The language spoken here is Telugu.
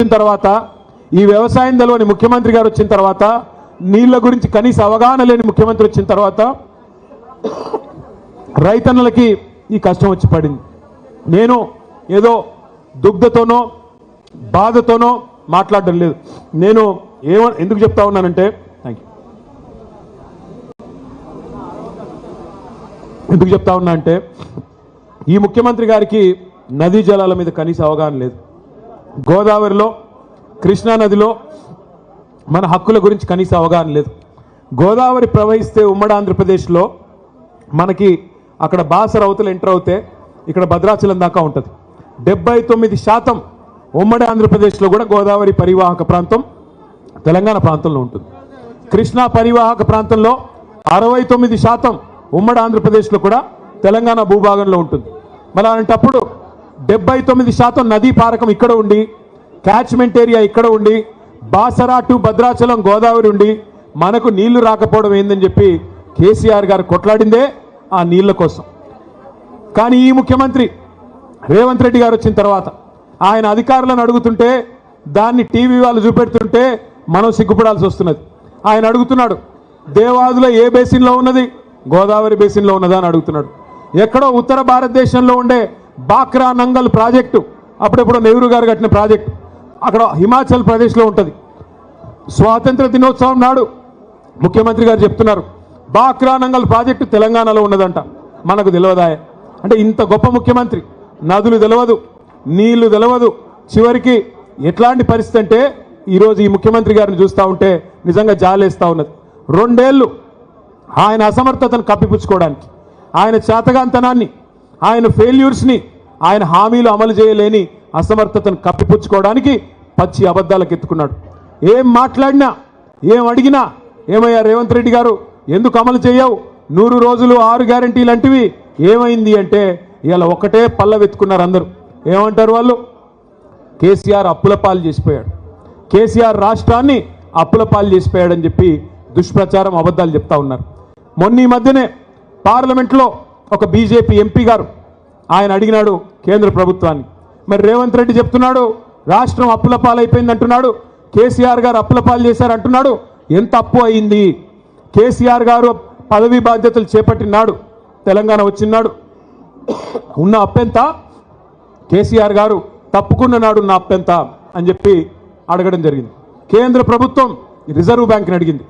తర్వాత ఈ వ్యవసాయం తెలవని ముఖ్యమంత్రి గారు వచ్చిన తర్వాత నీళ్ల గురించి కనీస అవగాహన లేని ముఖ్యమంత్రి వచ్చిన తర్వాత రైతన్నలకి ఈ కష్టం వచ్చి పడింది. నేను ఏదో దుగ్ధతోనో బాధతోనో మాట్లాడడం లేదు. నేను ఎందుకు చెప్తా ఉన్నానంటే ఎందుకు చెప్తా ఉన్నా అంటే ఈ ముఖ్యమంత్రి గారికి నదీ జలాల మీద కనీస అవగాహన లేదు. గోదావరిలో కృష్ణా నదిలో మన హక్కుల గురించి కనీస అవగాహన లేదు. గోదావరి ప్రవహిస్తే ఉమ్మడి ఆంధ్రప్రదేశ్లో మనకి అక్కడ బాసర అవతల ఎంటర్ అవుతే ఇక్కడ భద్రాచలం దాకా ఉంటుంది. 79% ఉమ్మడి ఆంధ్రప్రదేశ్లో కూడా గోదావరి పరివాహక ప్రాంతం తెలంగాణ ప్రాంతంలో ఉంటుంది. కృష్ణా పరివాహక ప్రాంతంలో 69% ఉమ్మడి ఆంధ్రప్రదేశ్లో కూడా తెలంగాణ భూభాగంలో ఉంటుంది. మరి అలాంటప్పుడు 79% నదీ పారకం ఇక్కడ ఉండి, క్యాచ్మెంట్ ఏరియా ఇక్కడ ఉండి, బాసరా టు భద్రాచలం గోదావరి ఉండి మనకు నీళ్లు రాకపోవడం ఏందని చెప్పి కేసీఆర్ గారు కొట్లాడిందే ఆ నీళ్ల కోసం. కానీ ఈ ముఖ్యమంత్రి రేవంత్ రెడ్డి గారు వచ్చిన తర్వాత ఆయన అధికారులను అడుగుతుంటే దాన్ని టీవీ వాళ్ళు చూపెడుతుంటే మనం సిగ్గుపడాల్సి వస్తున్నది. ఆయన అడుగుతున్నాడు, దేవాదుల ఏ బేసిన్లో ఉన్నది? గోదావరి బేసిన్లో ఉన్నదా అని అడుగుతున్నాడు. ఎక్కడో ఉత్తర భారతదేశంలో ఉండే బాక్రా నంగల్ ప్రాజెక్టు, అప్పుడెప్పుడో నెహ్రూ గారు కట్టిన ప్రాజెక్టు, అక్కడ హిమాచల్ ప్రదేశ్లో ఉంటుంది. స్వాతంత్ర దినోత్సవం నాడు ముఖ్యమంత్రి గారు చెప్తున్నారు బాక్రా నంగల్ ప్రాజెక్టు తెలంగాణలో ఉన్నదంట. మనకు తెలియదా? అంటే ఇంత గొప్ప ముఖ్యమంత్రి, నదులు తెలియదు, నీళ్లు తెలియదు, చివరికి ఎట్లాంటి పరిస్థితి అంటే ఈరోజు ఈ ముఖ్యమంత్రి గారిని చూస్తూ ఉంటే నిజంగా జాలేస్తూ ఉన్నది. 2 ఏళ్ళు ఆయన అసమర్థతను కప్పిపుచ్చుకోవడానికి, ఆయన చేతగాంతనాన్ని, ఆయన ఫెయిల్యూర్స్ని, ఆయన హామీలు అమలు చేయలేని అసమర్థతను కప్పిపుచ్చుకోవడానికి పచ్చి అబద్ధాలకు ఎత్తుకున్నాడు. ఏం మాట్లాడినా, ఏం అడిగినా, ఏమయ్యా రేవంత్ రెడ్డి గారు ఎందుకు అమలు చేయవు? 100 రోజులు 6 గ్యారంటీలు అంటివి ఏమైంది అంటే ఇలా ఒకటే పల్లవెత్తుకున్నారు అందరూ. ఏమంటారు వాళ్ళు? కేసీఆర్ అప్పుల పాలు చేసిపోయాడు, కేసీఆర్ రాష్ట్రాన్ని అప్పుల పాలు చేసిపోయాడని చెప్పి దుష్ప్రచారం, అబద్ధాలు చెప్తా ఉన్నారు. మొన్న ఈ మధ్యనే పార్లమెంట్లో ఒక బీజేపీ ఎంపీ గారు ఆయన అడిగినాడు కేంద్ర ప్రభుత్వాన్ని. మరి రేవంత్ రెడ్డి చెప్తున్నాడు రాష్ట్రం అప్పుల పాలైపోయింది అంటున్నాడు, కేసీఆర్ గారు అప్పుల పాలు చేశారు అంటున్నాడు. ఎంత అప్పు అయింది? కేసీఆర్ గారు పదవీ బాధ్యతలు చేపట్టినాడు, తెలంగాణ వచ్చినాడు, ఉన్న అప్పెంత? కేసీఆర్ గారు తప్పుకున్న నాడు ఉన్న అప్పెంత అని చెప్పి అడగడం జరిగింది. కేంద్ర ప్రభుత్వం రిజర్వ్ బ్యాంక్ని అడిగింది.